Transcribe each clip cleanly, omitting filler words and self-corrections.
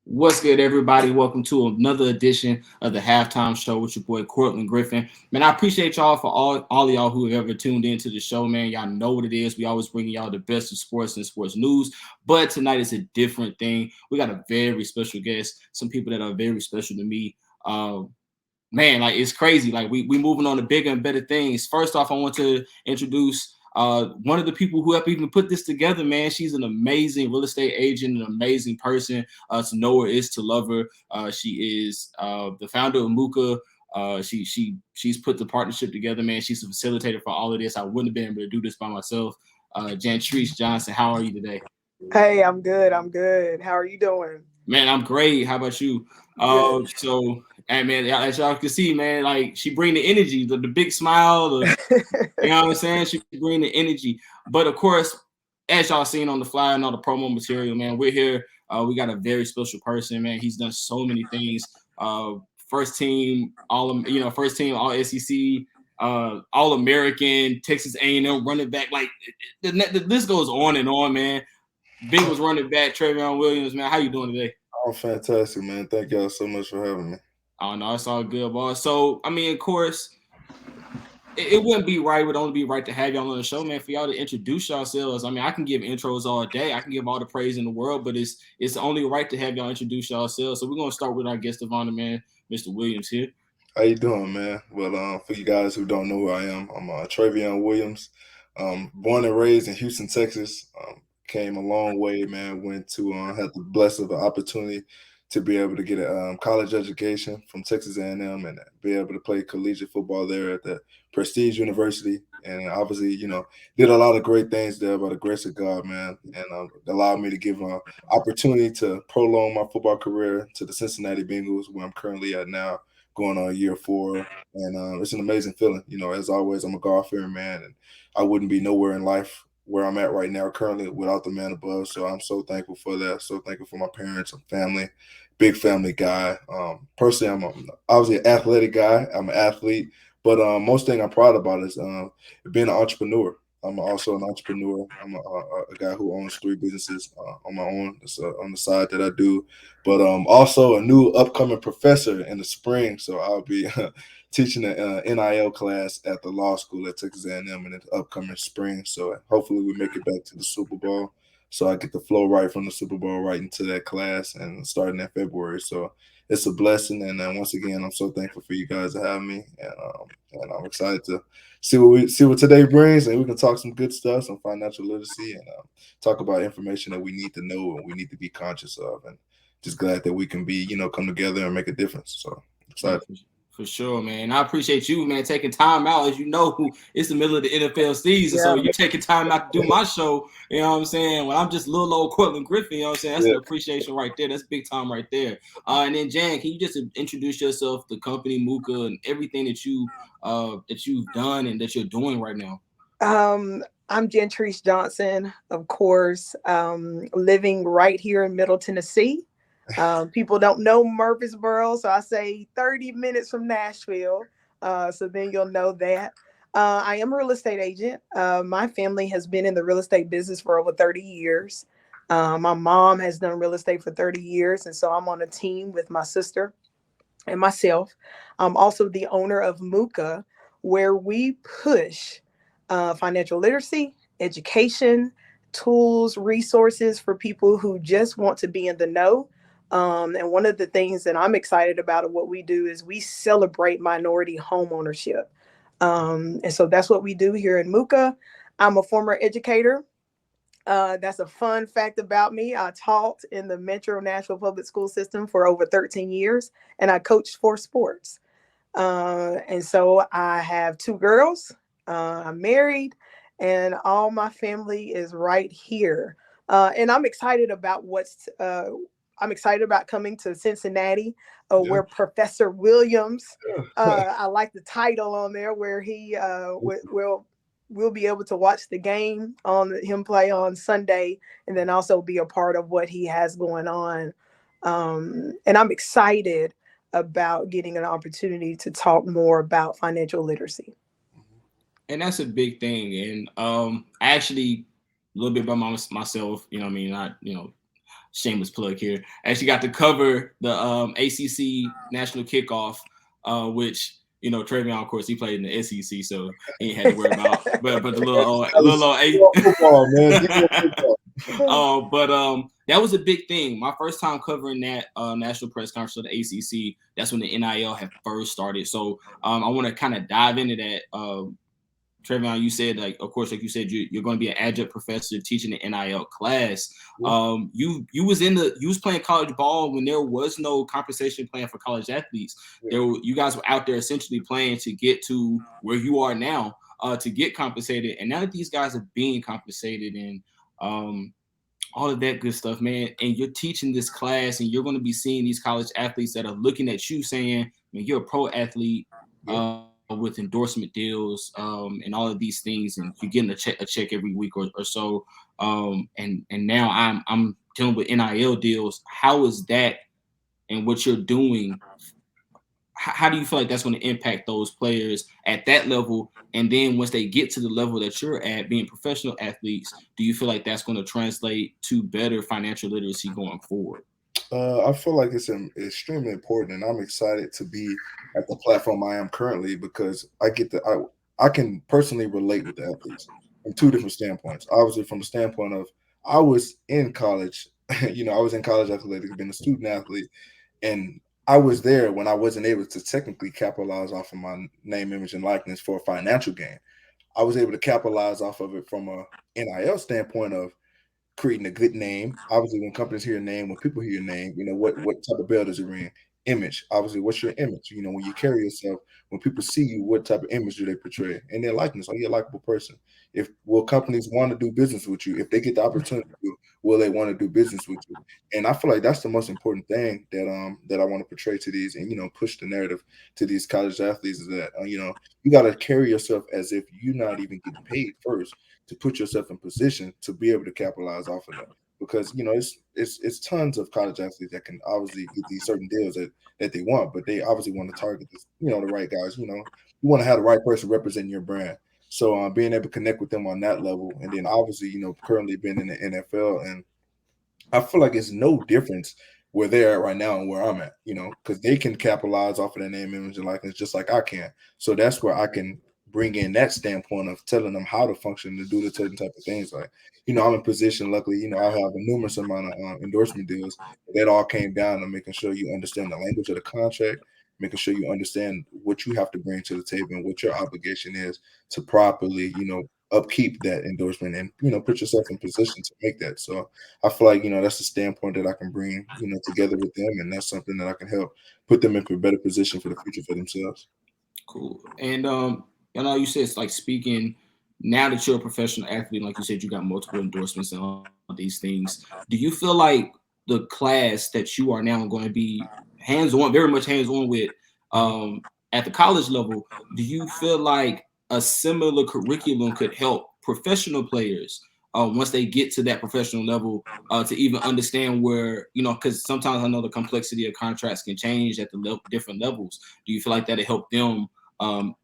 What's good, everybody? Welcome to another edition of the Halftime Show with your boy Courtlandt Griffin. Man, I appreciate y'all for all of y'all who have ever tuned into the show, man. Y'all know what it is. We always bring y'all the best of sports and sports news. But tonight is a different thing. We got a very special guest, some people that are very special to me. Man, like it's crazy. Like we moving on to bigger and better things. First off, I want to introduce one of the people who have even put this together, man. She's an amazing real estate agent, an amazing person. To know her is to love her. She is the founder of Muka. She's put the partnership together, man. She's a facilitator for all of this. I wouldn't have been able to do this by myself. Jantrice Johnson, how are you today? Hey, I'm good. I'm good. How are you doing? Man, I'm great. How about you? Good. And man, as y'all can see, man, like she bring the energy, the big smile, you know what I'm saying? She bring the energy. But of course, as y'all seen on the flyer and all the promo material, man, we're here. We got a very special person, man. He's done so many things. First team, first team All SEC, All American, Texas A&M running back. Like the list goes on and on, man. Bengals running back, Trayveon Williams, man. How you doing today? Oh, fantastic, man. Thank y'all so much for having me. Oh no, it's all good, boss. So I mean, of course, it wouldn't be right. It would only be right to have y'all on the show, man. For y'all to introduce yourselves. I mean, I can give intros all day. I can give all the praise in the world, but it's only right to have y'all introduce yourselves. So we're gonna start with our guest of honor, man, Mr. Williams here. How you doing, man? Well, for you guys who don't know who I am, I'm Trayveon Williams. Born and raised in Houston, Texas. Came a long way, man. Went to had the blessing of the opportunity to be able to get a college education from Texas A&M and be able to play collegiate football there at the Prestige University. And obviously, did a lot of great things there by the grace of God, man. And allowed me to give an opportunity to prolong my football career to the Cincinnati Bengals, where I'm currently at now, going on year 4. And it's an amazing feeling. As always, I'm a God-fearing man, and I wouldn't be nowhere in life where I'm at right now currently without the man above. So I'm so thankful for that. So thankful for my parents and family. Big family guy. Personally, obviously an athletic guy. I'm an athlete. But most thing I'm proud about is being an entrepreneur. I'm also an entrepreneur. I'm a guy who owns 3 businesses on my own. It's on the side that I do. But also a new upcoming professor in the spring. So I'll be teaching an NIL class at the law school at Texas A&M in the upcoming spring. So hopefully we make it back to the Super Bowl. So I get the flow right from the Super Bowl right into that class and starting in February. So it's a blessing. And once again, I'm so thankful for you guys to have me. And I'm excited to see what today brings. And we can talk some good stuff, some financial literacy, and talk about information that we need to know and we need to be conscious of. And just glad that we can be, come together and make a difference. So Yeah, excited. for sure, man. I appreciate you, man, taking time out. As you know, it's the middle of the NFL season, so Yeah. you taking time out to do my show. You know what I'm saying? When I'm just little old Courtland Griffin, you know what I'm saying? That's Yeah. an appreciation right there. That's big time right there. And then Jan, can you just introduce yourself, the company Muka, and everything that you've done and that you're doing right now? I'm Jantrice Johnson, of course, living right here in Middle Tennessee. People don't know Murfreesboro, so I say 30 minutes from Nashville. So then you'll know that. I am a real estate agent. My family has been in the real estate business for over 30 years. My mom has done real estate for 30 years, and so I'm on a team with my sister and myself. I'm also the owner of Muka, where we push financial literacy, education, tools, resources for people who just want to be in the know. And one of the things that I'm excited about of what we do is we celebrate minority home ownership. And so that's what we do here in Muka. I'm a former educator. That's a fun fact about me. I taught in the Metro Nashville Public School System for over 13 years, and I coached for sports. And so I have 2 girls. I'm married, and all my family is right here. And I'm excited about I'm excited about coming to Cincinnati, Yeah. where Professor Williams. Yeah. I like the title on there, where he will we'll be able to watch the game on him play on Sunday, and then also be a part of what he has going on. And I'm excited about getting an opportunity to talk more about financial literacy. And that's a big thing. And actually, a little bit about myself, you know what I mean? Not, shameless plug here. Actually got to cover the ACC national kickoff, which Trayveon, of course, he played in the SEC, so he ain't had to worry about. But the little football, man. Football. That was a big thing. My first time covering that national press conference of the ACC. That's when the NIL had first started. So I want to kind of dive into that. Trayveon, you said, like, of course, like you said, you're going to be an adjunct professor teaching the NIL class. You was playing college ball when there was no compensation plan for college athletes. You guys were out there essentially playing to get to where you are now, to get compensated. And now that these guys are being compensated and all of that good stuff, man, and you're teaching this class, and you're going to be seeing these college athletes that are looking at you saying, man, you're a pro athlete. With endorsement deals and all of these things, and you're getting a check every week or so. And now I'm dealing with NIL deals. How is that, and what you're doing? How do you feel like that's going to impact those players at that level? And then once they get to the level that you're at, being professional athletes, do you feel like that's going to translate to better financial literacy going forward? I feel like it's extremely important, and I'm excited to be at the platform I am currently because I can personally relate with the athletes from two different standpoints. Obviously, from the standpoint of I was in college, I was in college athletics, being a student athlete, and I was there when I wasn't able to technically capitalize off of my name, image, and likeness for a financial gain. I was able to capitalize off of it from a NIL standpoint of creating a good name. Obviously, when companies hear your name, when people hear your name, what type of bell does it ring? Image. Obviously, what's your image? When you carry yourself, when people see you, what type of image do they portray? And their likeness. Are you a likable person? Will companies want to do business with you? If they get the opportunity to, will they want to do business with you? And I feel like that's the most important thing that I want to portray to these and push the narrative to these college athletes is that you got to carry yourself as if you're not even getting paid first to put yourself in position to be able to capitalize off of that. Because it's tons of college athletes that can obviously get these certain deals that they want, but they obviously want to target this, the right guys. You want to have the right person representing your brand. So being able to connect with them on that level, and then obviously currently being in the NFL, and I feel like it's no difference where they're at right now and where I'm at, because they can capitalize off of their name, image, and likeness just like I can. So that's where I can bring in that standpoint of telling them how to function to do the certain type of things. Like, I'm in position, luckily, I have a numerous amount of endorsement deals. That all came down to making sure you understand the language of the contract, making sure you understand what you have to bring to the table and what your obligation is to properly, upkeep that endorsement and, put yourself in position to make that. So I feel like, that's the standpoint that I can bring, together with them. And that's something that I can help put them in a better position for the future for themselves. Cool. And, you said it's like speaking now that you're a professional athlete, like you said, you got multiple endorsements and all these things. Do you feel like the class that you are now going to be hands-on, very much hands-on with at the college level, do you feel like a similar curriculum could help professional players once they get to that professional level to even understand where, because sometimes I know the complexity of contracts can change at the different levels. Do you feel like that'll help them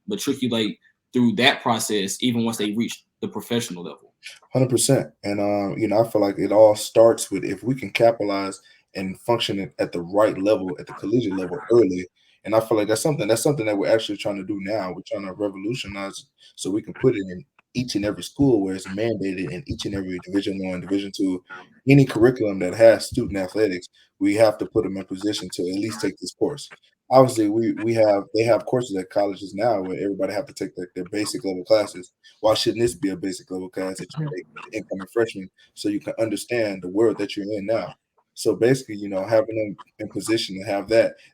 matriculate through that process even once they reach the professional level? 100%. And I feel like it all starts with if we can capitalize and function at the right level, at the collegiate level early. And I feel like that's something that we're actually trying to do now. We're trying to revolutionize so we can put it in each and every school where it's mandated in each and every Division I, Division II, any curriculum that has student athletics, we have to put them in position to at least take this course. Obviously, they have courses at colleges now where everybody have to take their basic level classes. Why shouldn't this be a basic level class that you take as an incoming freshman so you can understand the world that you're in now? So basically, having them in position to have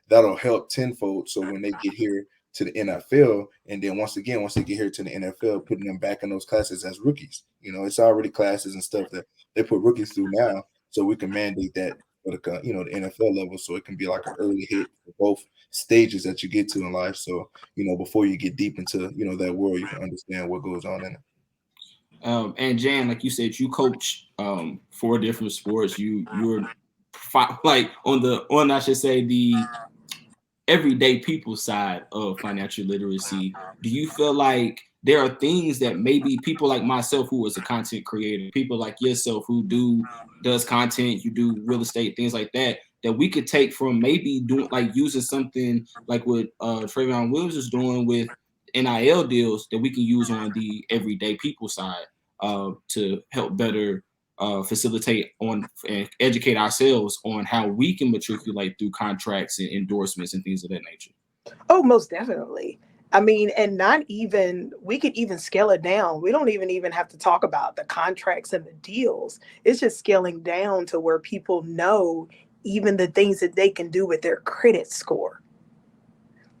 that'll help tenfold. So when they get here to the NFL, and then once they get here to the NFL, putting them back in those classes as rookies. It's already classes and stuff that they put rookies through now, so we can mandate that for the the NFL level, so it can be like an early hit for both stages that you get to in life. So before you get deep into that world, you can understand what goes on in it. And Jan, like you said, you coach 4 different sports. You're like on I should say the everyday people side of financial literacy. Do you feel like there are things that maybe people like myself, who is a content creator, people like yourself who does content, you do real estate, things like that, that we could take from maybe doing like using something like what Trayveon Williams is doing with NIL deals that we can use on the everyday people side to help better facilitate on and educate ourselves on how we can matriculate through contracts and endorsements and things of that nature. Oh, most definitely. I mean, and not even, we could even scale it down. We don't even have to talk about the contracts and the deals. It's just scaling down to where people know even the things that they can do with their credit score.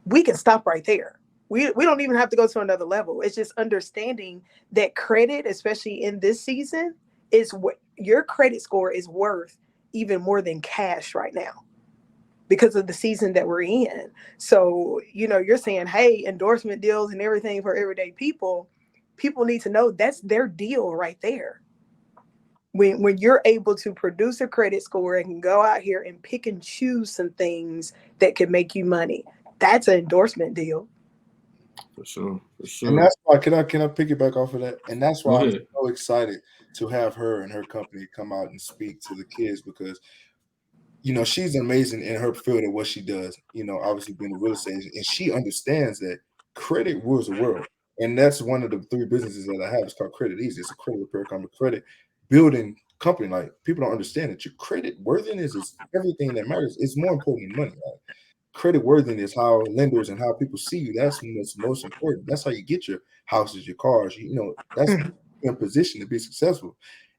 We can stop right there. We don't even have to go to another level. It's just understanding that credit, especially in this season, is what your credit score is worth even more than cash right now, because of the season that we're in. So, you're saying, hey, endorsement deals and everything for everyday people need to know that's their deal right there. When you're able to produce a credit score and can go out here and pick and choose some things that can make you money, that's an endorsement deal. For sure. And that's why, can I piggyback off of that? And that's why I'm so excited to have her and her company come out and speak to the kids, because she's amazing in her field of what she does, obviously being a real estate agent, and she understands that credit rules the world. And that's one of the 3 businesses that I have. It's called Credit Easy. It's a credit repair company, credit building company. Like, people don't understand that your credit worthiness is everything that matters. It's more important than money. Right? Credit worthiness, how lenders and how people see you, that's what's most important. That's how you get your houses, your cars. That's in position to be successful.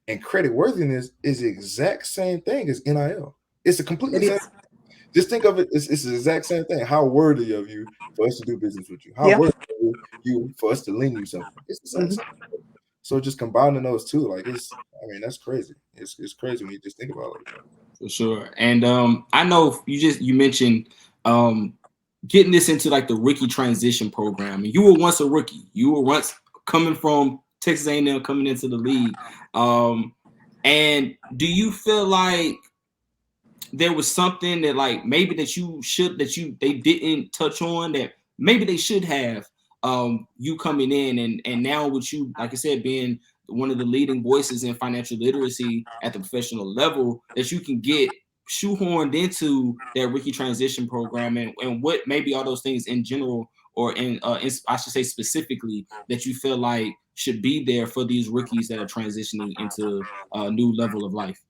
And credit worthiness is the exact same thing as NIL. It's a completely same. Just think of it. It's the exact same thing. How worthy of you for us to do business with you? How worthy of you for us to lend you something? It's the same. So just combining those two, like, that's crazy. It's crazy when you just think about it. For sure. And I know you mentioned getting this into like the rookie transition program. And you were once a rookie. You were once coming from Texas A&M, coming into the league. And do you feel like there was something that like maybe they didn't touch on that maybe they should have, you coming in and now with you, like I said, being one of the leading voices in financial literacy at the professional level, that you can get shoehorned into that rookie transition program, and what maybe all those things in general, or I should say specifically, that you feel like should be there for these rookies that are transitioning into a new level of life.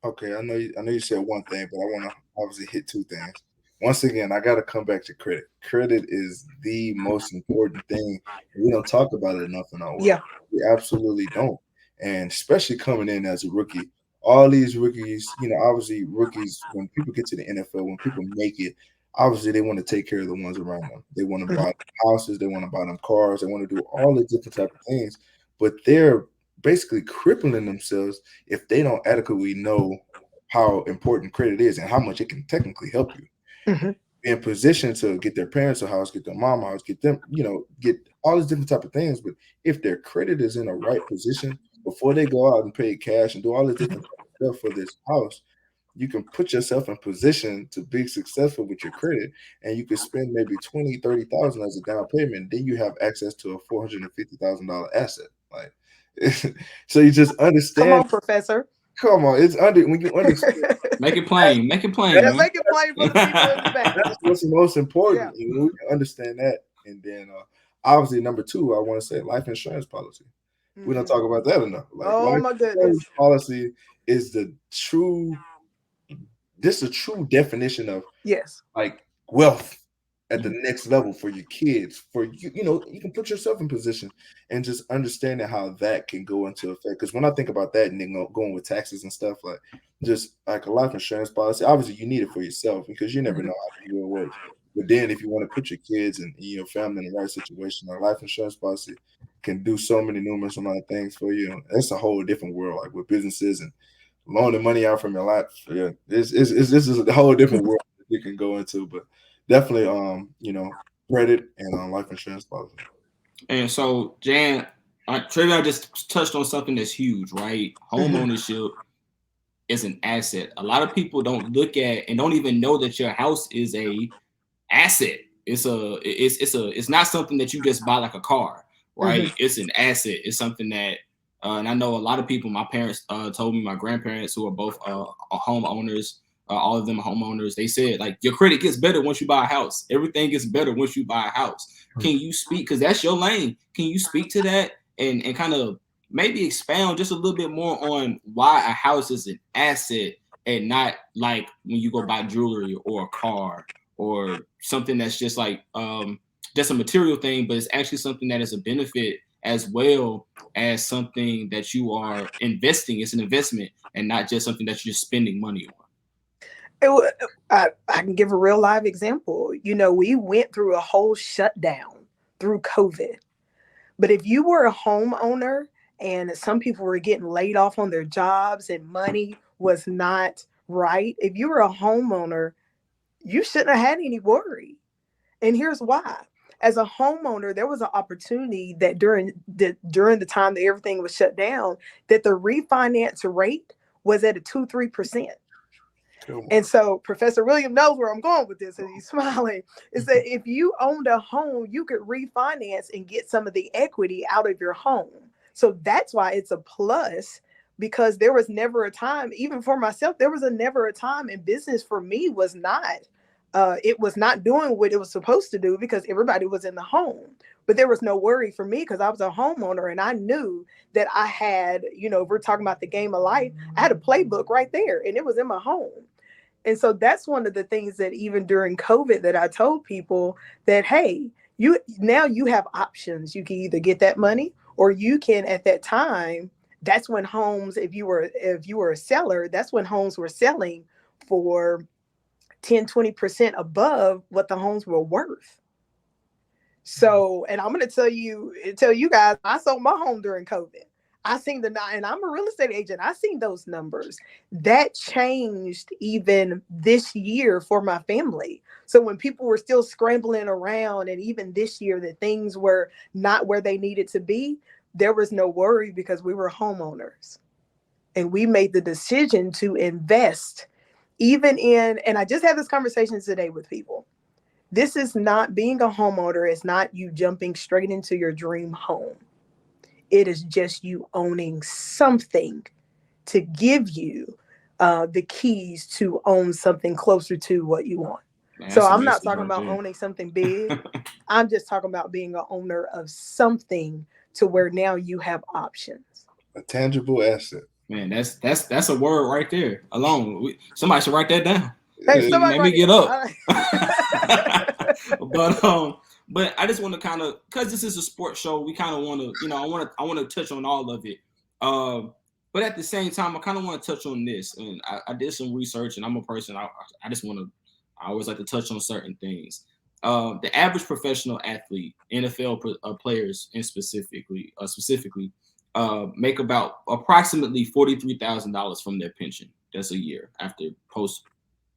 Okay, I know you said one thing, but I want to obviously hit 2 things. Once again, I got to come back to credit. Credit is the most important thing. We don't talk about it enough in our world. Yeah. We absolutely don't. And especially coming in as a rookie, all these rookies, obviously rookies, when people get to the NFL, when people make it, obviously they want to take care of the ones around them. They want to buy houses, they want to buy them cars, they want to do all the different type of things, but they're basically crippling themselves if they don't adequately know how important credit is and how much it can technically help you. Be in position to get their parents a house, get their mom a house, get them, get all these different type of things. But if their credit is in the right position before they go out and pay cash and do all this different stuff for this house, you can put yourself in position to be successful with your credit, and you can spend maybe $20,000-$30,000 as a down payment. Then you have access to a $450,000 asset. Like, so you just understand. Come on, Professor. Come on, it's when you understand. Make it plain. Make it plain. Yeah, make it plain for the people in the back. That's what's most important. Yeah. We can understand that. And then obviously number 2, I want to say life insurance policy. We don't talk about that enough. Like, life my goodness. Policy is the true definition of like wealth at the next level for your kids, for you. You can put yourself in position and just understanding how that can go into effect. Because when I think about that and then going with taxes and stuff, like just like a life insurance policy, obviously you need it for yourself because you never know how the world works. But then if you want to put your kids and your family in the right situation, a life insurance policy can do so many numerous amount of things for you. It's a whole different world, like with businesses and loaning money out from your life. Yeah, this is a whole different world that you can go into. But definitely, credit and life insurance policy. And so, Jan, Trayveon just touched on something that's huge, right? Home ownership is an asset. A lot of people don't look at and don't even know that your house is a asset. It's not something that you just buy like a car. right? It's an asset. It's something that, and I know a lot of people, my parents told me, my grandparents who are both homeowners, all of them are homeowners. They said, like, your credit gets better once you buy a house. Everything gets better once you buy a house. Can you speak? Because that's your lane. Can you speak to that and kind of maybe expound just a little bit more on why a house is an asset and not like when you go buy jewelry or a car or something that's just like just a material thing, but it's actually something that is a benefit as well as something that you are investing. It's an investment and not just something that you're spending money on. I can give a real live example. You know, we went through a whole shutdown through COVID. But if you were a homeowner and some people were getting laid off on their jobs and money was not right, if you were a homeowner, you shouldn't have had any worry. And here's why. As a homeowner, there was an opportunity that during the time that everything was shut down, that the refinance rate was at a 2-3%. And so Professor Williams knows where I'm going with this, and he's smiling. Is that if you owned a home, you could refinance and get some of the equity out of your home. So that's why it's a plus, because there was never a time, even for myself, there was never a time in business for me was not, it was not doing what it was supposed to do because everybody was in the home. But there was no worry for me because I was a homeowner and I knew that I had, you know, if we're talking about the game of life, I had a playbook right there and it was in my home. And so that's one of the things that even during COVID that I told people that, hey, you have options. You can either get that money or you can, at that time, that's when homes, if you were a seller, that's when homes were selling for 10-20% above what the homes were worth. So, and I'm going to tell you guys, I sold my home during COVID. I seen and I'm a real estate agent. I seen those numbers that changed even this year for my family. So when people were still scrambling around, and even this year that things were not where they needed to be, there was no worry because we were homeowners and we made the decision to invest even in, and I just had this conversation today with people. This is not being a homeowner. It's not you jumping straight into your dream home. It is just you owning something to give you the keys to own something closer to what you want. Man, so I'm not talking about owning something big. I'm just talking about being an owner of something to where now you have options. A tangible asset. Man, that's a word right there alone. Somebody should write that down. Hey, let me get up. But I just want to kind of, because this is a sports show, we kind of want to, you know, I want to touch on all of it. But at the same time, I kind of want to touch on this. And I did some research, and I'm a person, I always like to touch on certain things. The average professional athlete, NFL players in specifically, make about approximately $43,000 from their pension. That's a year after post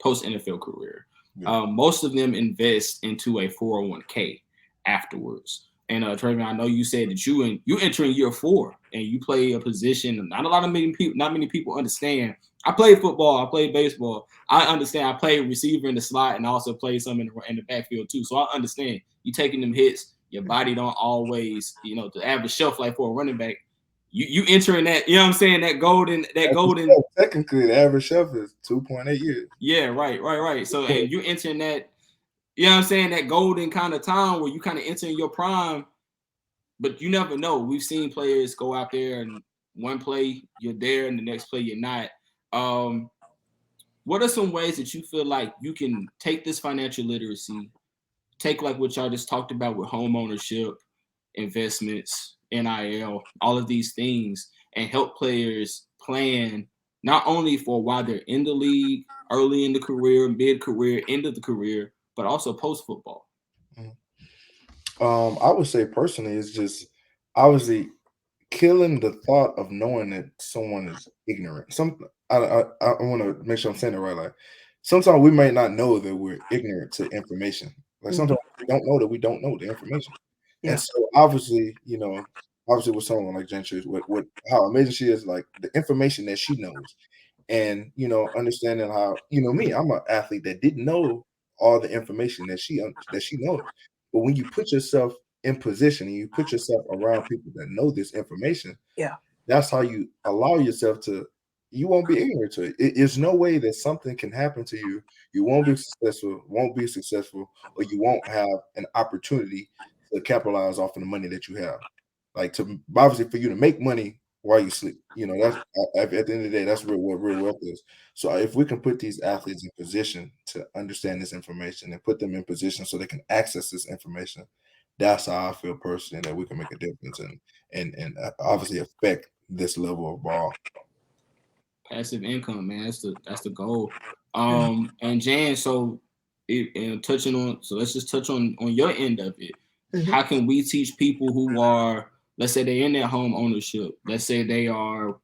NFL career. Yeah. Most of them invest into a 401k afterwards. And Trayveon, I know you said that you entering year 4 and you play a position not many people understand. I played football, I played baseball. I understand. I played receiver in the slot and also played some in the backfield too. So I understand you taking them hits. Your body don't always, you know, the average shelf life for a running back. You entering that, you know what I'm saying? That golden. Technically, the average shelf is 2.8 years. Yeah, right. So and you entering that, you know what I'm saying, that golden kind of time where you kind of entering your prime, but you never know. We've seen players go out there and one play you're there and the next play you're not. What are some ways that you feel like you can take this financial literacy, take like what y'all just talked about with home ownership, investments, NIL, all of these things, and help players plan not only for while they're in the league, early in the career, mid-career, end of the career, but also post-football? I would say personally, it's just obviously killing the thought of knowing that someone is ignorant. I want to make sure I'm saying it right. Like sometimes we may not know that we're ignorant to information. Like sometimes we don't know that we don't know the information. Yeah. And so obviously, you know, with someone like Jantrice, what how amazing she is, like the information that she knows, and you know, understanding how, you know, me, I'm an athlete that didn't know all the information that she knows. But when you put yourself in position and you put yourself around people that know this information, Yeah. that's how you allow yourself to, you won't be ignorant to it. There's no way that something can happen to you. You won't be successful, or you won't have an opportunity to capitalize off of the money that you have. Like, to obviously for you to make money while you sleep, that's at the end of the day, that's what real wealth is. So if we can put these athletes in position to understand this information and put them in position so they can access this information, that's how I feel personally that we can make a difference and obviously affect this level of ball. Passive income, man. That's the goal. And Jan, so let's just touch on your end of it. Mm-hmm. How can we teach people who are, let's say they're in their home ownership, let's say they're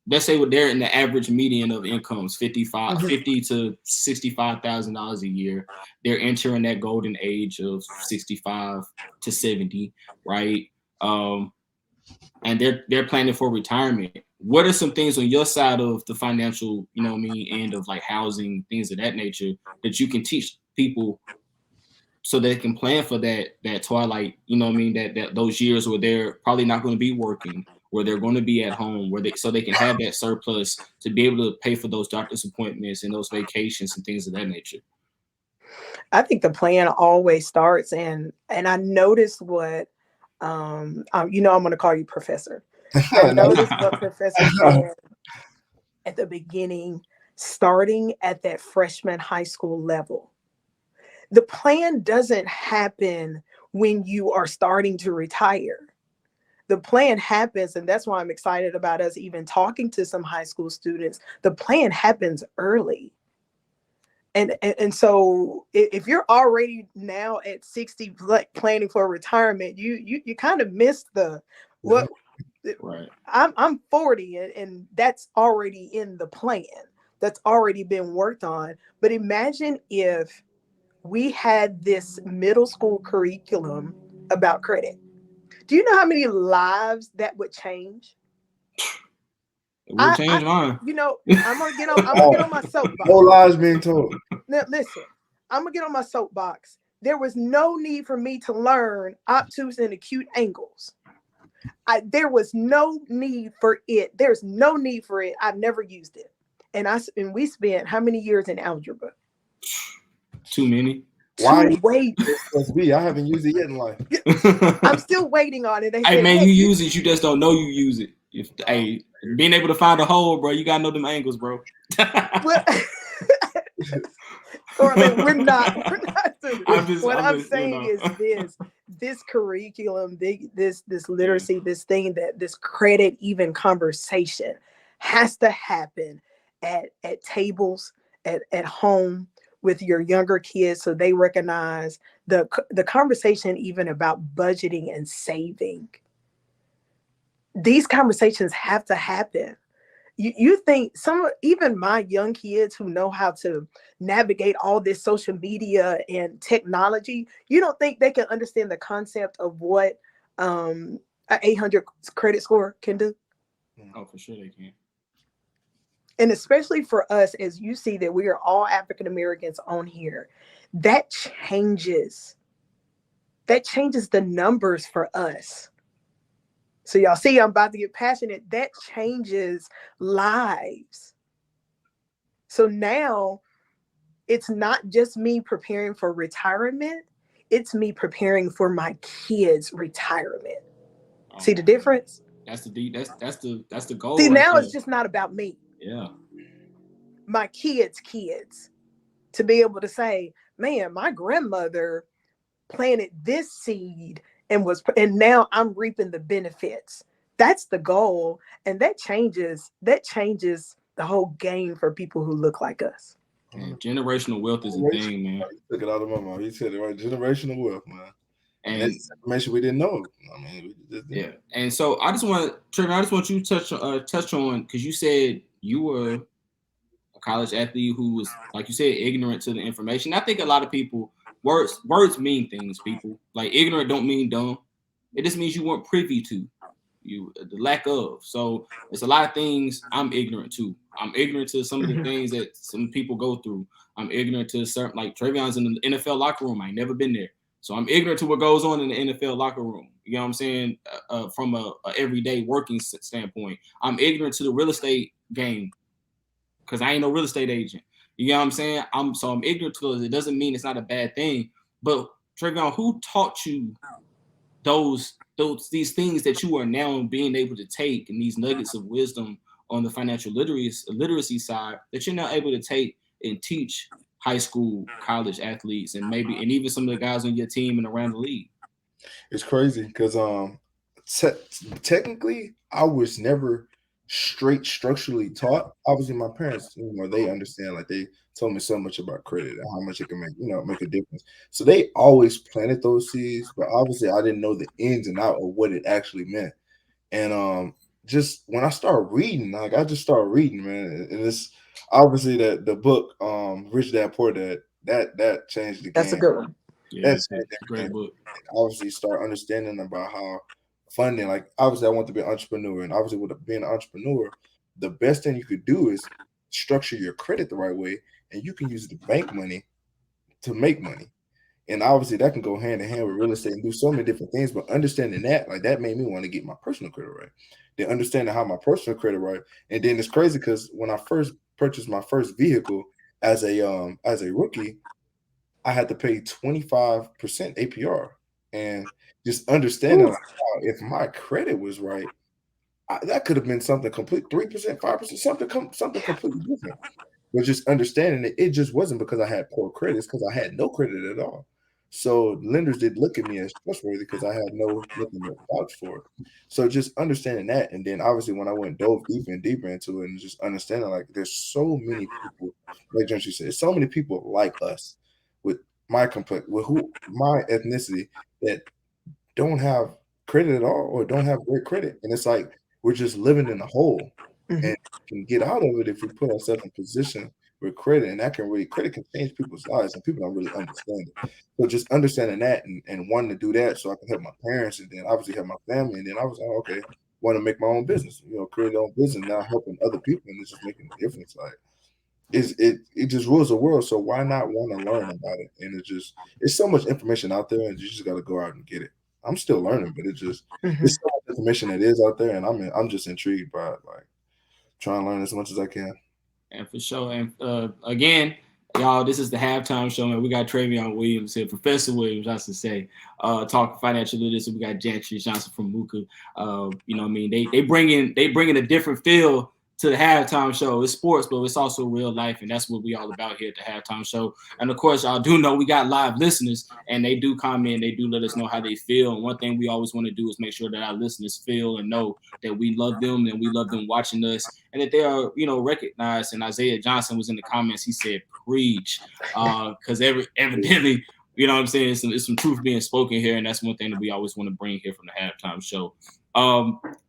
in the average median of incomes, $50 to $65,000 a year. They're entering that golden age of 65 to 70, right? And they're planning for retirement. What are some things on your side of the financial, end of like housing, things of that nature, that you can teach people so they can plan for that twilight, that those years where they're probably not going to be working, where they're going to be at home, so they can have that surplus to be able to pay for those doctor's appointments and those vacations and things of that nature? I think the plan always starts, and I noticed what I'm going to call you Professor. I noticed what Professor said at the beginning, starting at that freshman high school level. The plan doesn't happen when you are starting to retire. The plan happens, and that's why I'm excited about us even talking to some high school students. The plan happens early. And so if you're already now at 60 planning for retirement, you kind of missed what. Right. I'm 40 and that's already in the plan. That's already been worked on. But imagine if we had this middle school curriculum about credit. Do you know how many lives that would change? It would change mine. I'm gonna get on my soapbox. No lies being told. Now, listen, I'm gonna get on my soapbox. There was no need for me to learn obtuse and acute angles. There was no need for it. There's no need for it. I've never used it. And we spent how many years in algebra? Too many. Why? Wait. I haven't used it yet in life. I'm still waiting on it. Hey, man, you use it. You just don't know you use it. Being able to find a hole, bro, you gotta know them angles, bro. Courtlandt, we're not doing this. I'm saying is this curriculum, this literacy, this thing, that this credit even conversation has to happen at tables, at home with your younger kids, so they recognize the conversation even about budgeting and saving. These conversations have to happen. You think even my young kids who know how to navigate all this social media and technology, you don't think they can understand the concept of what an 800 credit score can do? Oh, for sure they can. And especially for us, as you see that we are all African Americans on here, that changes the numbers for us. So y'all see, I'm about to get passionate. That changes lives. So now it's not just me preparing for retirement. It's me preparing for my kids' retirement. See the difference? That's the goal. See, now it's just not about me. Yeah. My kids, to be able to say, man, my grandmother planted this seed and now I'm reaping the benefits. That's the goal. And that changes the whole game for people who look like us. And generational wealth is a thing, man. You took it out of my mouth. You said it right. Generational wealth, man. And that's information we didn't know. Yeah. And so I just want you to touch on, because you said you were a college athlete who was, like you said, ignorant to the information. I think a lot of people, words mean things, people. Like, ignorant don't mean dumb. It just means you weren't privy to the lack of. So it's a lot of things I'm ignorant to. I'm ignorant to some of the things that some people go through. I'm ignorant to certain, like Trayveon's in the NFL locker room. I ain't never been there. So I'm ignorant to what goes on in the NFL locker room. You know what I'm saying? From a everyday working standpoint, I'm ignorant to the real estate game because I ain't no real estate agent. You know what I'm saying? I'm ignorant to those. It doesn't mean it's not a bad thing. But Trayveon, who taught you these things that you are now being able to take, and these nuggets of wisdom on the financial literacy side that you're now able to take and teach high school, college athletes, and even some of the guys on your team and around the league? It's crazy because technically I was never straight structurally taught. Obviously, my parents, they understand. Like they told me so much about credit and how much it can make a difference. So they always planted those seeds, but obviously I didn't know the ins and out of what it actually meant. And just when I started reading, like I just started reading, man, and it's obviously that the book, Rich Dad Poor Dad, that changed the game. That's a good one. Yeah, that's a great book. Obviously, start understanding about how funding, like obviously I want to be an entrepreneur, and obviously with being an entrepreneur, the best thing you could do is structure your credit the right way, and you can use the bank money to make money. And obviously that can go hand in hand with real estate and do so many different things. But understanding that, like that made me want to get my personal credit right. Then understanding how my personal credit right. And then it's crazy because when I first purchased my first vehicle as a rookie, I had to pay 25% APR. And just understanding like, if my credit was right, that could have been something complete 3%, 5%, something completely different. But just understanding it just wasn't because I had poor credit, it's because I had no credit at all. So lenders did look at me as trustworthy because I had nothing to vouch for it. So just understanding that, and then obviously when I dove deeper and deeper into it, and just understanding like there's so many people, like Jantrice said, so many people like us with my ethnicity that don't have credit at all or don't have great credit, and it's like we're just living in a hole. Mm-hmm. And we can get out of it if we put ourselves in position with credit, and credit can change people's lives, and people don't really understand it. So just understanding that and wanting to do that so I can help my parents, and then obviously help my family, and then I was like, okay, want to make my own business, create my own business now, helping other people, and it's just making a difference. Like it just rules the world. So why not want to learn about it? And it's so much information out there, and you just got to go out and get it. I'm still learning, but it's so much information that is out there, and I'm just intrigued by it, like trying to learn as much as I can. And for sure. And again, y'all, this is the halftime show, man. We got Trayveon Williams here, Professor Williams, I should say, talking financial literacy. We got Jantrice Johnson from Muka. You know what I mean? They bring in a different feel to the halftime show. It's sports, but it's also real life, and that's what we all about here at the halftime show. And of course, y'all do know we got live listeners, and they do comment, they do let us know how they feel. And one thing we always want to do is make sure that our listeners feel and know that we love them and we love them watching us, and that they are, recognized. And Isaiah Johnson was in the comments. He said, "Preach," because evidently, you know what I'm saying, it's some truth being spoken here, and that's one thing that we always want to bring here from the halftime show.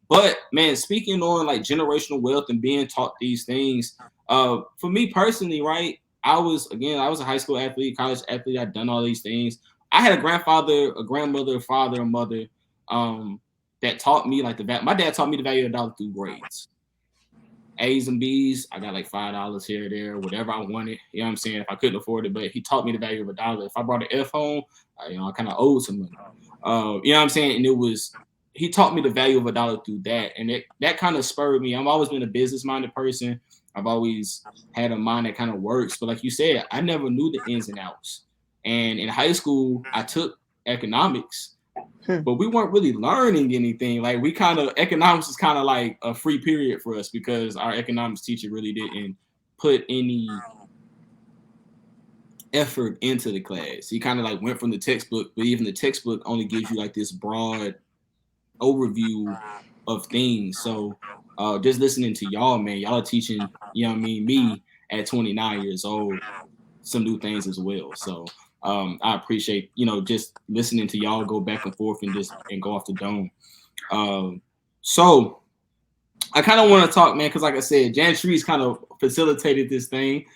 But man, speaking on like generational wealth and being taught these things, for me personally, right? I was a high school athlete, college athlete. I'd done all these things. I had a grandfather, a grandmother, a father, a mother, that taught me like my dad taught me the value of a dollar through grades. A's and B's, I got like $5 here or there, whatever I wanted. You know what I'm saying? If I couldn't afford it, but he taught me the value of a dollar. If I brought an F home, I kind of owed some money. You know what I'm saying? And he taught me the value of a dollar through that. And that kind of spurred me. I've always been a business-minded person. I've always had a mind that kind of works. But like you said, I never knew the ins and outs. And in high school, I took economics, but we weren't really learning anything. Like economics is kind of like a free period for us because our economics teacher really didn't put any effort into the class. He kind of like went from the textbook, but even the textbook only gives you like this broad overview of things. So just listening to y'all, man, y'all are teaching, me at 29 years old, some new things as well. So I appreciate, just listening to y'all go back and forth and go off the dome. So I kind of want to talk, man, because like I said, Jantrice kind of facilitated this thing.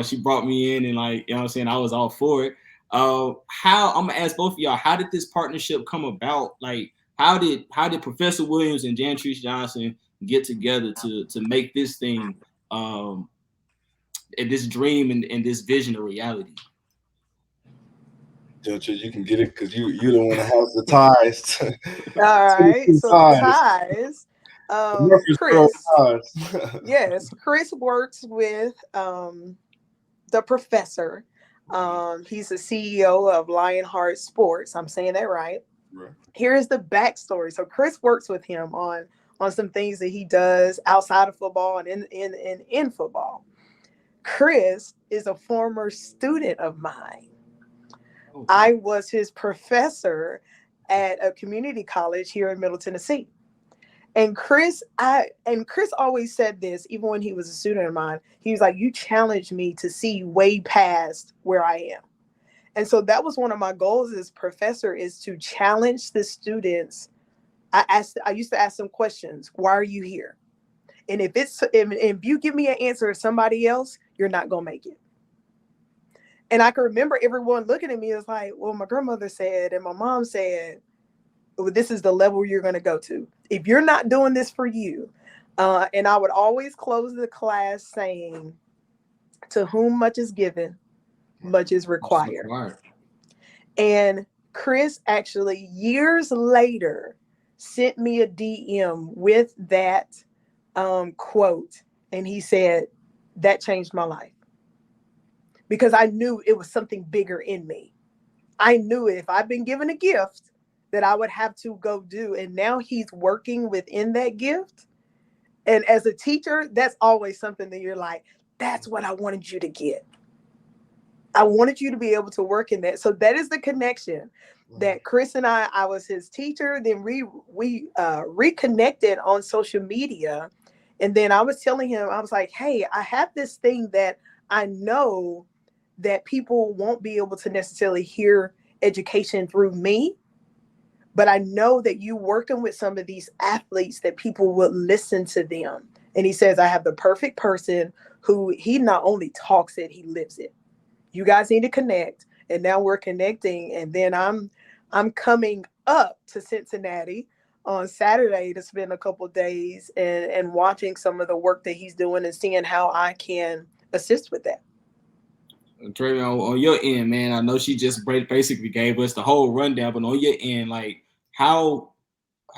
She brought me in and I was all for it. I'm gonna ask both of y'all, how did this partnership come about? Like, how did Professor Williams and Jantrice Johnson get together to make this thing, this dream and this vision a reality? Jantrice, you can get it because you don't want to have the ties to All the right. two So the sides. ties, The Murfreesboro Chris. ties. Yes, Chris works with the professor. He's the CEO of Lionheart Sports. I'm saying that right. Right. Here's the backstory. So Chris works with him on some things that he does outside of football and in football. Chris is a former student of mine. Oh, I was his professor at a community college here in Middle Tennessee. And Chris always said this, even when he was a student of mine. He was like, "You challenged me to see way past where I am." And so that was one of my goals as professor, is to challenge the students. I used to ask them questions. Why are you here? And if you give me an answer to somebody else, you're not gonna make it. And I can remember everyone looking at me as like, well, my grandmother said, and my mom said, well, this is the level you're going to go to. If you're not doing this for you, and I would always close the class saying, to whom much is given, much is required. And Chris actually years later sent me a DM with that quote. And he said, that changed my life. Because I knew it was something bigger in me. I knew if I'd been given a gift that I would have to go do. And now he's working within that gift. And as a teacher, that's always something that you're like, that's what I wanted you to get. I wanted you to be able to work in that. So that is the connection that Chris and I was his teacher. Then we reconnected on social media. And then I was telling him, I was like, hey, I have this thing that I know that people won't be able to necessarily hear education through me. But I know that you working with some of these athletes that people will listen to them. And he says, I have the perfect person who he not only talks it, he lives it. You guys need to connect. And now we're connecting. And then I'm coming up to Cincinnati on Saturday to spend a couple of days and watching some of the work that he's doing and seeing how I can assist with that. Trayveon, on your end, man, I know she just basically gave us the whole rundown, but on your end, like how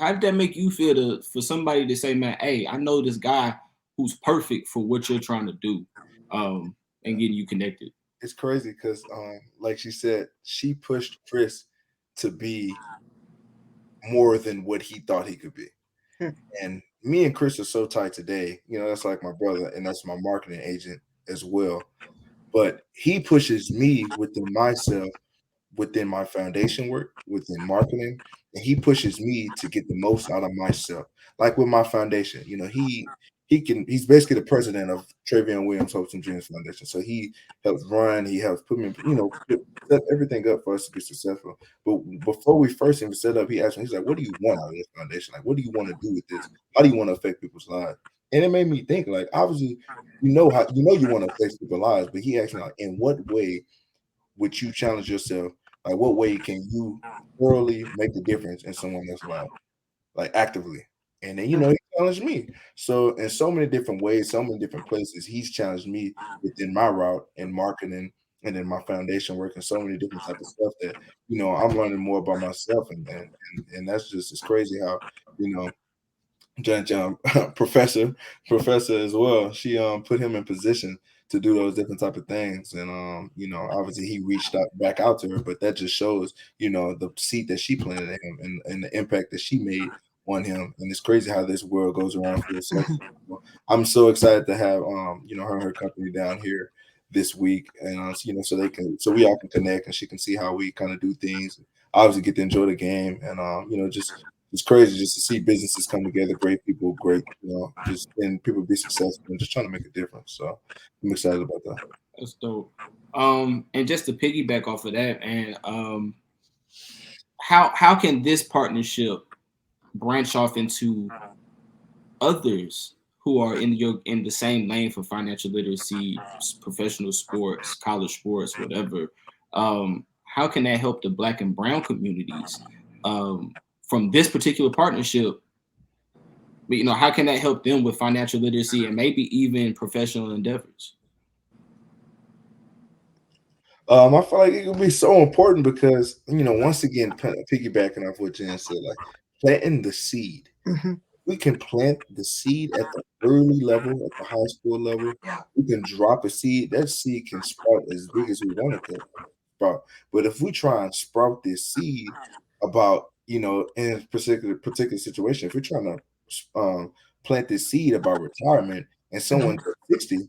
did that make you feel for somebody to say, man, hey, I know this guy who's perfect for what you're trying to do, and getting you connected? It's crazy because, like she said, she pushed Chris to be more than what he thought he could be. And me and Chris are so tight today. You know, that's like my brother, and that's my marketing agent as well. But he pushes me within myself, within my foundation work, within marketing, and he pushes me to get the most out of myself. Like with my foundation, you know, he's basically the president of Trayveon Williams Hopes and Dreams Foundation. So he helps run, he helps put me, you know, set everything up for us to be successful. But before we first even set up, he asked me, he's like, what do you want out of this foundation? Like, what do you want to do with this? How do you want to affect people's lives? And it made me think, like, obviously, you know you want to affect people's lives, but he asked me, like, in what way would you challenge yourself? Like, what way can you thoroughly make the difference in someone else's life, like actively? And then, you know, he challenged me. So in so many different ways, so many different places, he's challenged me within my route in marketing and in my foundation work and so many different type of stuff that, you know, I'm learning more about myself. And that's just, it's crazy how, you know, John professor as well. She put him in position to do those different type of things, and you know, obviously he reached out back out to her, but that just shows, you know, the seed that she planted in him and the impact that she made on him. And it's crazy how this world goes around for itself. I'm so excited to have you know, her company down here this week, and you know, so we all can connect and she can see how we kind of do things. Obviously, get to enjoy the game, and you know, just it's crazy just to see businesses come together, great people, great, you know, just and people be successful and just trying to make a difference. So I'm excited about that. That's dope. And just to piggyback off of that, and how can this partnership branch off into others who are in the same lane for financial literacy, professional sports, college sports, whatever? How can that help the Black and Brown communities from this particular partnership? But, you know, how can that help them with financial literacy and maybe even professional endeavors? I feel like it could be so important because once again, piggybacking off what Jen said, like planting the seed. Mhm. We can plant the seed at the early level, at the high school level. Yeah. We can drop a seed. That seed can sprout as big as we want it to sprout. But if we try and sprout this seed about, in a particular situation, if we're trying to plant this seed about retirement and someone Mhm. 60,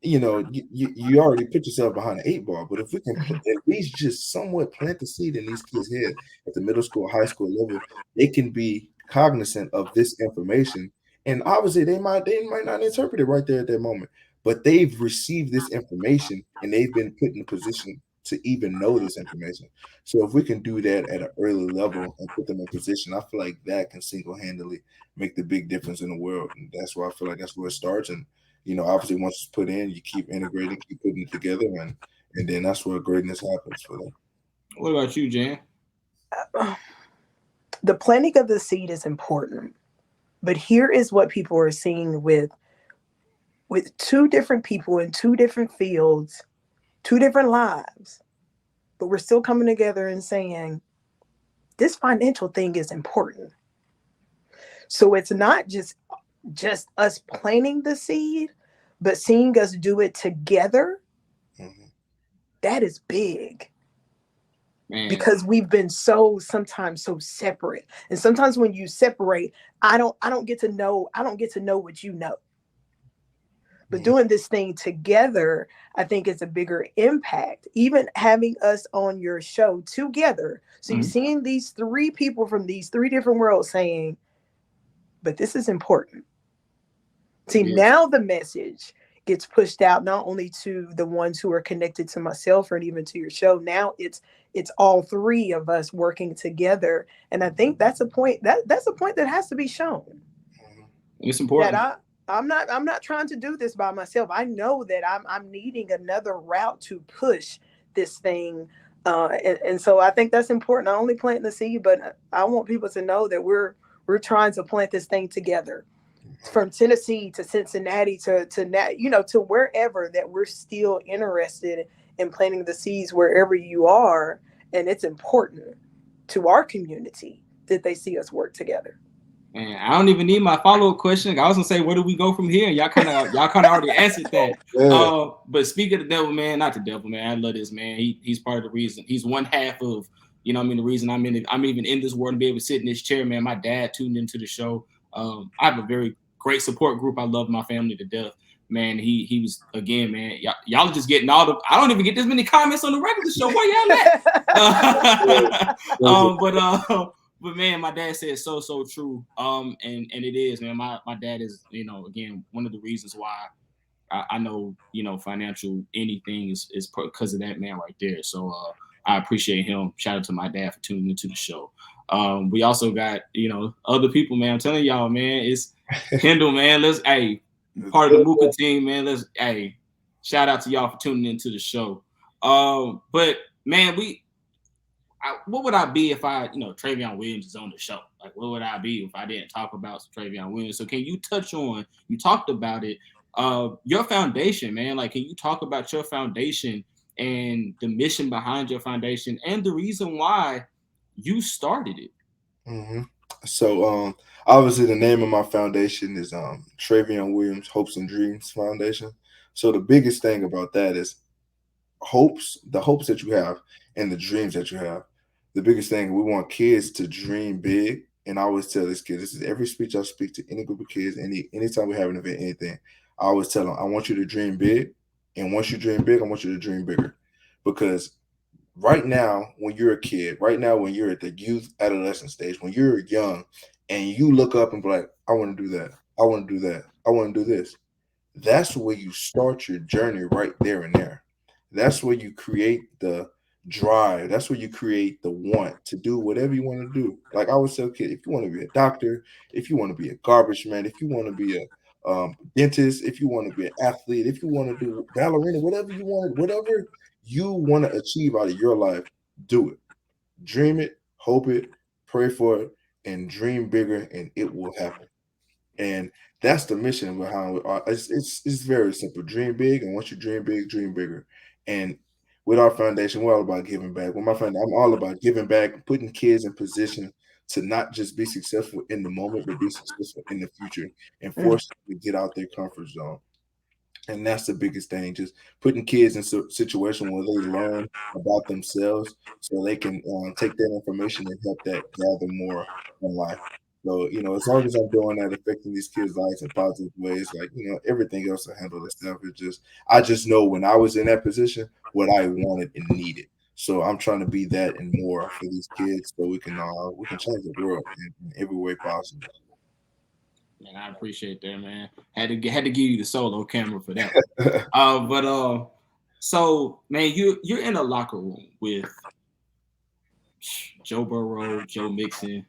you already put yourself behind the eight ball. But if we can Mhm. at least just somewhat plant the seed in these kids' head at the middle school, high school level, they can be cognizant of this information. And obviously, they might not interpret it right there at that moment, but they've received this information and they've been put in a position to even know this information. So if we can do that at an early level and put them in position, I feel like that can single-handedly make the big difference in the world. And that's why I feel like that's where it starts. And obviously once it's put in, you keep integrating, keep putting it together, and then that's where greatness happens for them. What about you, Jan? The planting of the seed is important, but here is what people are seeing with two different people in two different fields, two different lives, but we're still coming together and saying this financial thing is important. So it's not just us planting the seed, but seeing us do it together. Mm-hmm. That is big. Man, Because we've been sometimes so separate. And sometimes when you separate, I don't get to know what you know. But Mm-hmm. doing this thing together, I think is a bigger impact. Even having us on your show together. So you're seeing these three people from these three different worlds saying, but this is important. See, yeah. now the message gets pushed out not only to the ones who are connected to myself or even to your show. Now it's all three of us working together. And I think that's a point that's a point that has to be shown. It's That important. I'm not trying to do this by myself. I know that I'm needing another route to push this thing. And so I think that's important. Not only planting the seed, but I want people to know that we're trying to plant this thing together. From Tennessee to Cincinnati to wherever, that we're still interested in planting the seeds wherever you are, and it's important to our community that they see us work together. Man, I don't even need my follow-up question. I was gonna say, where do we go from here? Y'all kind of already answered that. Yeah. But speak of the devil, man, not the devil, man. I love this man. He's part of the reason. He's one half of, the reason I'm even in this world and be able to sit in this chair, man. My dad tuned into the show. I have a very great support group. I love my family to death. Man, he was again, man. Y'all are just getting all the. I don't even get this many comments on the regular show. Where y'all at? But man, my dad said so true. And it is, man. My dad is, again, one of the reasons why I know, financial anything is because of that man right there. So I appreciate him. Shout out to my dad for tuning into the show. We also got, other people, man. I'm telling y'all, man, it's Kendall, man. Part of the Muka team, man. Shout out to y'all for tuning into the show. But man, what would I be if Trayveon Williams is on the show? Like, what would I be if I didn't talk about Trayveon Williams? So can you touch on, you talked about it, your foundation, man. Like, can you talk about your foundation and the mission behind your foundation and the reason why you started it? Mm-hmm. So obviously the name of my foundation is Trayveon Williams Hopes and Dreams Foundation. So the biggest thing about that is the hopes that you have and the dreams that you have. The biggest thing, we want kids to dream big. And I always tell this kid, this is every speech I speak to any group of kids, anytime we have an event, anything, I always tell them, I want you to dream big. And once you dream big, I want you to dream bigger. Because right now, when you're a kid, right now, when you're at the youth adolescent stage, when you're young and you look up and be like, I want to do that. I want to do that. I want to do this. That's where you start your journey right there and there. That's where you create the drive. That's where you create the want to do whatever you want to do. Like I always tell kids, if you want to be a doctor, if you want to be a garbage man, if you want to be a dentist, if you want to be an athlete, if you want to do ballerina, whatever you want to achieve out of your life, do it. Dream it, hope it, pray for it, and dream bigger, and it will happen. And that's the mission behind it. It's very simple. Dream big, and once you dream big, dream bigger. And with our foundation, we're all about giving back. With my friend, I'm all about giving back, putting kids in position to not just be successful in the moment, but be successful in the future and force them to get out their comfort zone. And that's the biggest thing, just putting kids in a situation where they learn about themselves so they can take that information and help that gather more in life. So, as long as I'm doing that, affecting these kids' lives in positive ways, like, everything else will handle itself. I just know when I was in that position, what I wanted and needed. So I'm trying to be that and more for these kids so we can change the world in every way possible. Man, I appreciate that, man. Had to give you the solo camera for that one. So man, you're in a locker room with Joe Burrow, Joe Mixon,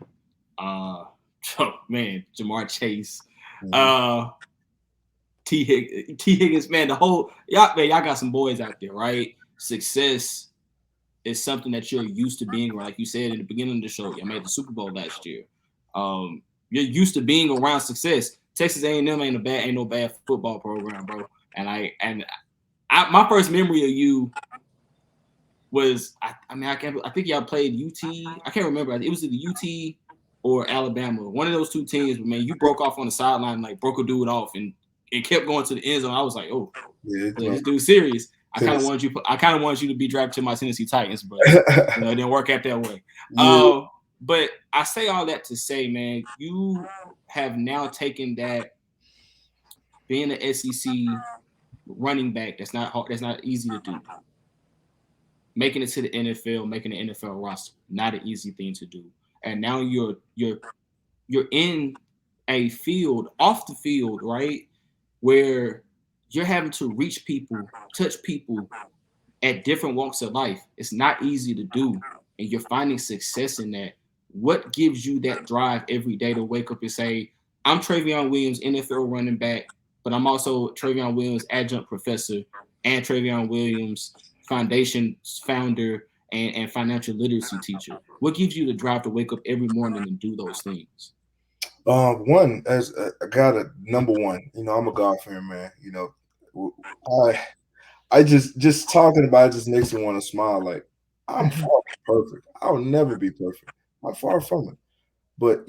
Jamar Chase, T Higgins, man, y'all got some boys out there, right? Success is something that you're used to being, like you said in the beginning of the show. You made the Super Bowl last year. You're used to being around success. Texas A&M ain't no bad football program, bro. And my first memory of you was I think y'all played UT. I can't remember. It was either UT or Alabama. One of those two teams, but man, you broke off on the sideline, like broke a dude off and kept going to the end zone. I was like, oh, yeah, this dude's serious. I kind of wanted you to be drafted to my Tennessee Titans, but it didn't work out that way. Yeah. But I say all that to say, man, you have now taken that being an SEC running back. That's not easy to do. Making it to the NFL, making the NFL roster, not an easy thing to do. And now you're in a field, off the field, right, where you're having to reach people, touch people at different walks of life. It's not easy to do, and you're finding success in that. What gives you that drive every day to wake up and say, I'm Trayveon Williams, NFL running back, but I'm also Trayveon Williams, adjunct professor, and Trayveon Williams, foundation founder and financial literacy teacher? What gives you the drive to wake up every morning and do those things? One, as number one, I'm a God fan, man. I just talking about it just makes me want to smile. Like, I'm far from perfect. I'll never be perfect. I'm far from it. But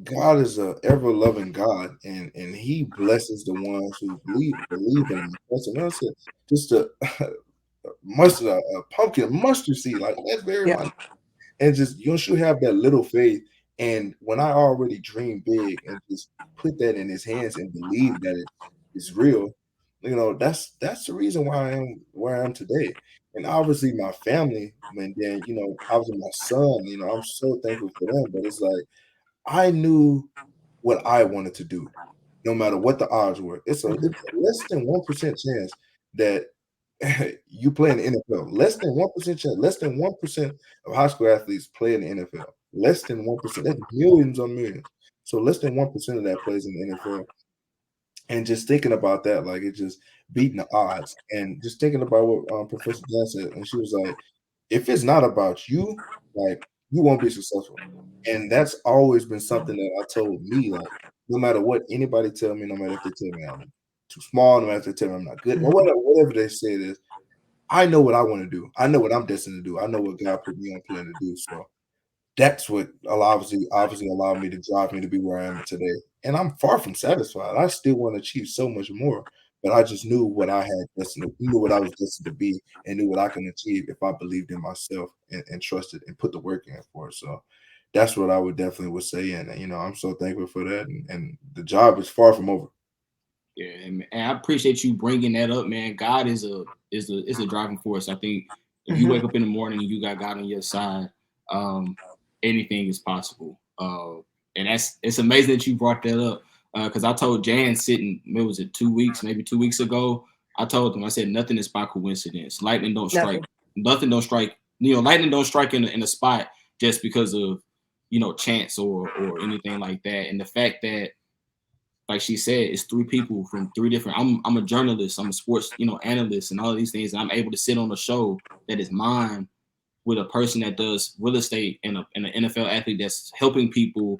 God is a ever loving God, and He blesses the ones who believe in Him. That's just a mustard seed, like that's very much, and just you should have that little faith. And when I already dream big and just put that in His hands and believe that it is real, that's the reason why I am where I am today. And obviously my family, and then obviously my son, I'm so thankful for them. But it's like I knew what I wanted to do, no matter what the odds were. It's a less than 1% chance that you play in the NFL. Less than 1% chance. Less than 1% of high school athletes play in the NFL. Less than 1%. That's millions on millions. So less than 1% of that plays in the NFL. And just thinking about that, like it just beating the odds. And just thinking about what Professor Jan said, and she was like, if it's not about you, like you won't be successful. And that's always been something that I told me, like, no matter what anybody tell me, no matter if they tell me I'm too small, no matter if they tell me I'm not good, or whatever they say it is, I know what I want to do. I know what I'm destined to do. I know what God put me on plan to do. So that's what obviously allowed me to drive me to be where I am today. And I'm far from satisfied. I still want to achieve so much more. But I just knew what I had knew what I was destined to be, and knew what I can achieve if I believed in myself and trusted and put the work in for it. So that's what I would definitely say. And I'm so thankful for that. And the job is far from over. Yeah, and I appreciate you bringing that up, man. God is a driving force. I think if you wake up in the morning and you got God on your side, anything is possible. And it's amazing that you brought that up. Because I told Jan sitting, was it 2 weeks, maybe 2 weeks ago? I told him, I said, nothing is by coincidence. Lightning don't strike. Nothing don't strike. Lightning don't strike in a spot just because of chance or anything like that. And the fact that, like she said, it's three people from three different. I'm a journalist. I'm a sports analyst and all of these things. And I'm able to sit on a show that is mine with a person that does real estate and an NFL athlete that's helping people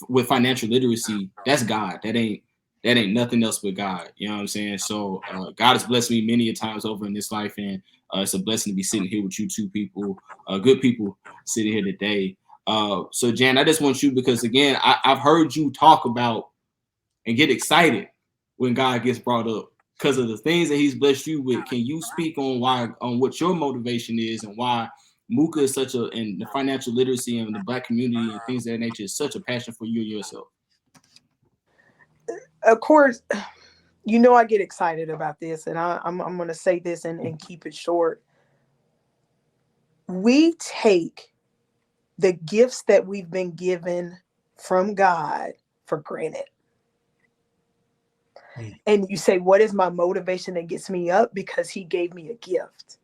with financial literacy. That's God. That ain't nothing else but God. You know what I'm saying? So God has blessed me many a times over in this life, and It's a blessing to be sitting here with you two people, good people sitting here today. So Jan, I just want you, because again, I've heard you talk about and get excited when God gets brought up because of the things that he's blessed you with. Can you speak on what your motivation is and why Muka is and the financial literacy and the Black community and things of that nature is such a passion for you and yourself? Of course, I get excited about this, and I'm going to say this and keep it short. We take the gifts that we've been given from God for granted. And you say, what is my motivation that gets me up? Because he gave me a gift.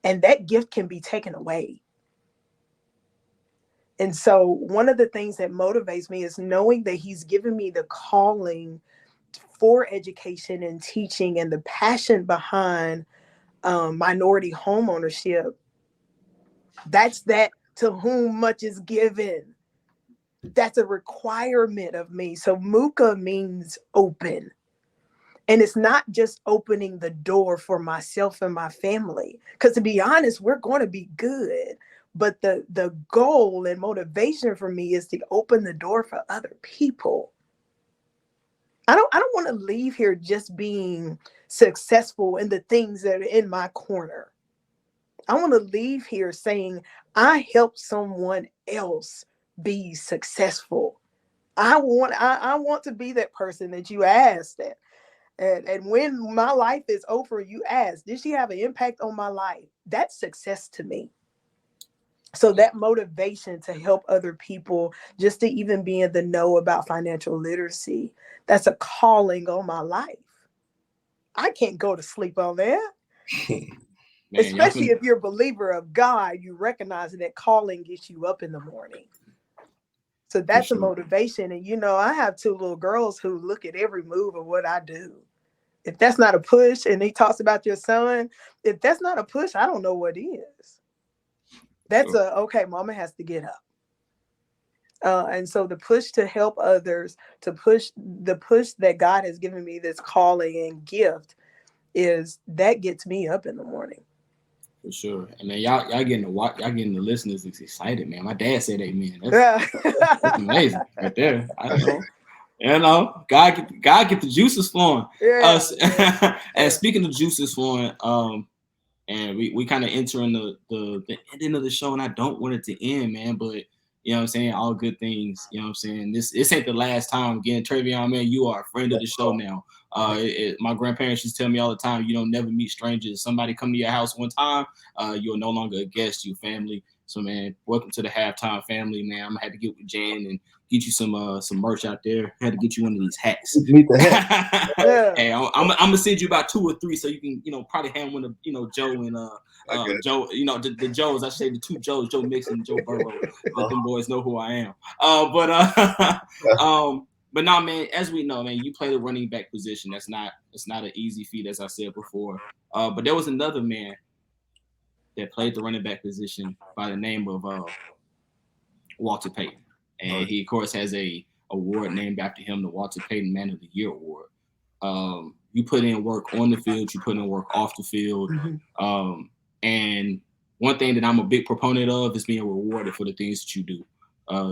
And that gift can be taken away. And so one of the things that motivates me is knowing that he's given me the calling for education and teaching and the passion behind minority home ownership. That's that to whom much is given. That's a requirement of me. So Muka means open. And it's not just opening the door for myself and my family. Because to be honest, we're going to be good. But the goal and motivation for me is to open the door for other people. I don't want to leave here just being successful in the things that are in my corner. I want to leave here saying I helped someone else be successful. I want to be that person that you asked that. And when my life is over, you ask, did she have an impact on my life? That's success to me. So that motivation to help other people, just to even be in the know about financial literacy, that's a calling on my life. I can't go to sleep on that. Man, especially if you're a believer of God, you recognize that calling gets you up in the morning. So that's a motivation. And, I have 2 little girls who look at every move of what I do. If that's not a push, and he talks about your son, if that's not a push, I don't know what is. That's okay, mama has to get up. And so the push to help others, the push that God has given me, this calling and gift, that gets me up in the morning. For sure. And man, y'all getting the listeners excited, man. My dad said amen. That's amazing right there. I know. God get the juices flowing. Yeah. And speaking of juices flowing, and we kind of entering the ending of the show, and I don't want it to end, man, but you know what I'm saying, all good things, you know what I'm saying, this ain't the last time. Again, Trayveon, man, you are a friend of the show now. My grandparents used to tell me all the time, you don't never meet strangers. Somebody come to your house one time, you're no longer a guest, you family. So man, welcome to the halftime family, man. I'm gonna have to get with Jan and get you some merch out there. I had to get you one of these hats. Meet the hat. Hey, I'm gonna send you about 2 or 3 so you can probably hand one to Joe and Joe, the Joes. I say the 2 Joes, Joe Mixon and Joe Burrow. Let them boys know who I am. But no, man, as we know, man, you play the running back position. It's not an easy feat, as I said before. But there was another man that played the running back position by the name of Walter Payton. And he, of course, has a award named after him, the Walter Payton Man of the Year Award. You put in work on the field, you put in work off the field. Mm-hmm. And one thing that I'm a big proponent of is being rewarded for the things that you do.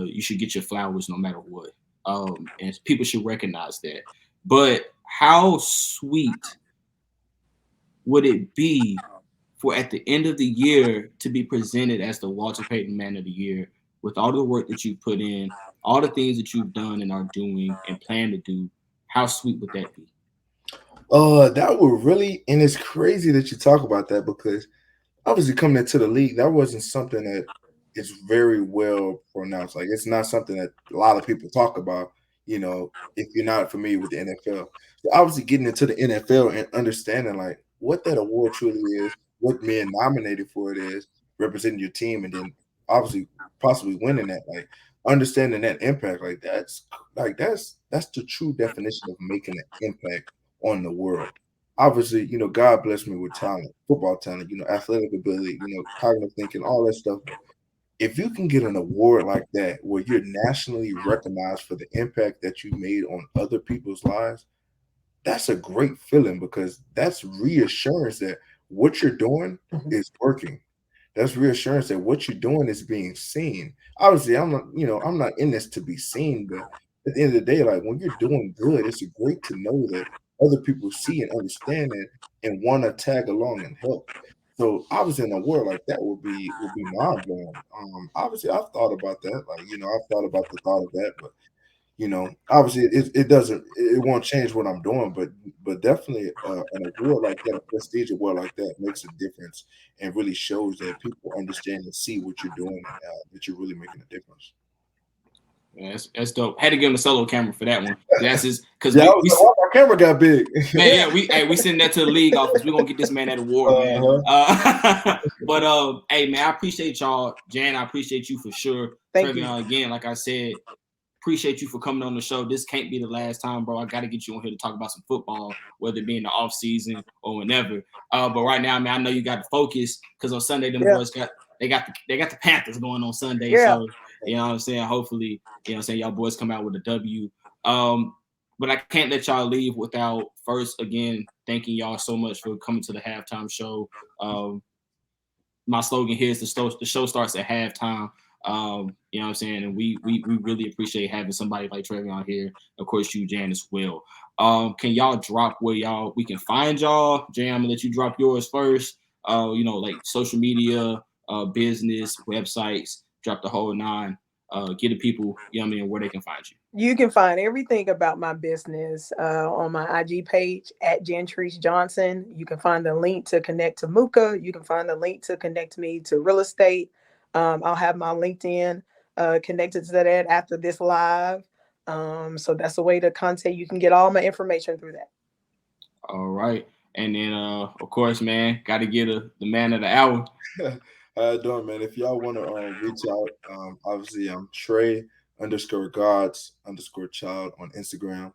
You should get your flowers no matter what. And people should recognize that. But how sweet would it be for at the end of the year to be presented as the Walter Payton Man of the Year with all the work that you've put in, all the things that you've done and are doing and plan to do? How sweet would that be? That would really, and it's crazy that you talk about that, because obviously coming into the league, that wasn't something that is very well pronounced. Like, it's not something that a lot of people talk about, if you're not familiar with the NFL. So obviously getting into the NFL and understanding like what that award truly is, what being nominated for it is, representing your team, and then obviously possibly winning that, like understanding that impact, like that's the true definition of making an impact on the world. Obviously, God blessed me with talent, football talent, athletic ability, cognitive thinking, all that stuff. If you can get an award like that, where you're nationally recognized for the impact that you made on other people's lives, that's a great feeling because that's reassurance that what you're doing is working. That's reassurance that what you're doing is being seen. Obviously, I'm not in this to be seen, but at the end of the day, like when you're doing good, it's great to know that other people see and understand it and want to tag along and help. So obviously, in a world like that would be mind blowing. Obviously, I've thought about that. Like I've thought about the thought of that, but obviously it won't change what I'm doing, but definitely an award like that, a prestige award like that makes a difference and really shows that people understand and see what you're doing and that you're really making a difference. Yeah, that's dope. Had to give him a solo camera for that one. That's just because I was like, my camera got big. Man, we send that to the league office. We're gonna get this man that award, man. But hey man, I appreciate y'all. Jan, I appreciate you for sure. Thank you. Trayveon, again, like I said, appreciate you for coming on the show. This can't be the last time, bro. I got to get you on here to talk about some football, whether it be in the off season or whenever. But right now, man, I know you got to focus because on Sunday, them boys got the Panthers going on Sunday. Yeah. So you know what I'm saying. Hopefully, you know what I'm saying, y'all boys come out with a W. But I can't let y'all leave without first again thanking y'all so much for coming to the halftime show. My slogan here is the show starts at halftime. You know what I'm saying? And we really appreciate having somebody like Trayveon here. Of course, you, Jan, as well. Can y'all drop where we can find y'all? Jan, I'm gonna let you drop yours first. Like social media, business, websites, drop the whole nine. Get the people, you know what I mean, where they can find you. You can find everything about my business on my IG page at Jantrice Johnson. You can find the link to connect to Muka. You can find the link to connect me to real estate. I'll have my LinkedIn connected to that after this live. So that's a way to contact. You can get all my information through that. All right. And then, of course, man, got to get the man of the hour. How you doing, man? If y'all want to reach out, obviously I'm Trey_Gods_child on Instagram,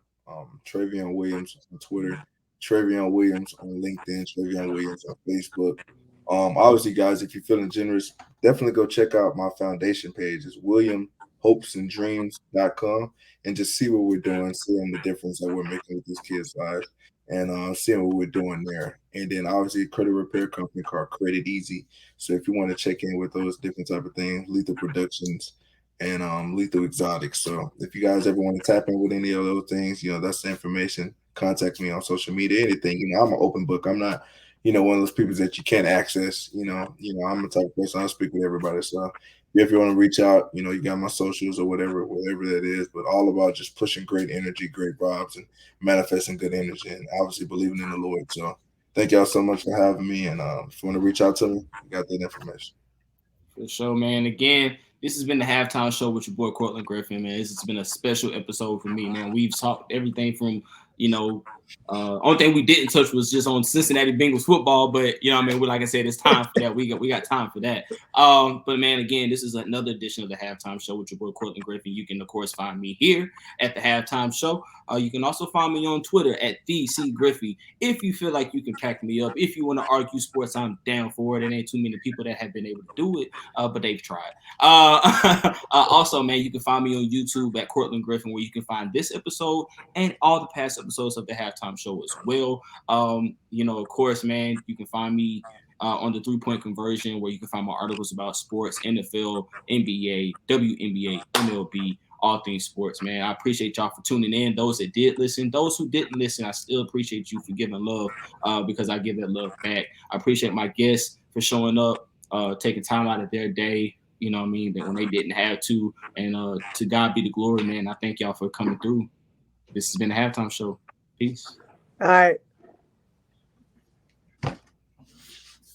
Trayveon Williams on Twitter, Trayveon Williams on LinkedIn, Trayveon Williams on Facebook. Obviously, guys, if you're feeling generous, definitely go check out my foundation page. It's WilliamHopesAndDreams.com and just see what we're doing, seeing the difference that we're making with these kids' lives. And seeing what we're doing there. And then obviously credit repair company called Credit Easy. So if you want to check in with those different type of things, Lethal Productions and Lethal Exotics. So if you guys ever want to tap in with any of those things, that's the information. Contact me on social media, anything. I'm an open book. I'm not, one of those people that you can't access. I'm the type of person I speak with everybody. So if you want to reach out, you got my socials or whatever that is, but all about just pushing great energy, great vibes, and manifesting good energy, and obviously believing in the Lord. So thank y'all so much for having me. And if you want to reach out to me, you got that information. For sure, man. Again, this has been the halftime show with your boy Courtlandt Griffin, man. This has been a special episode for me, man. We've talked everything from, only thing we didn't touch was just on Cincinnati Bengals football, but like I said, it's time for that. We got time for that. But man, again, this is another edition of the halftime show with your boy Courtlandt Griffin. You can of course find me here at the halftime show. You can also find me on Twitter at @TheCGriffy. If you feel like you can pack me up, if you want to argue sports, I'm down for it. There ain't too many people that have been able to do it, but they've tried. Also, man, you can find me on YouTube at Courtlandt Griffin, where you can find this episode and all the past episodes of the halftime show as well. Of course, man, you can find me on the 3-point conversion, where you can find my articles about sports, NFL, NBA, WNBA, MLB, all things sports, man. I appreciate y'all for tuning in. Those that did listen, those who didn't listen, I still appreciate you for giving love because I give that love back. I appreciate my guests for showing up, taking time out of their day, that when they didn't have to. And to God be the glory, man. I thank y'all for coming through. This has been the halftime show. Peace. All right.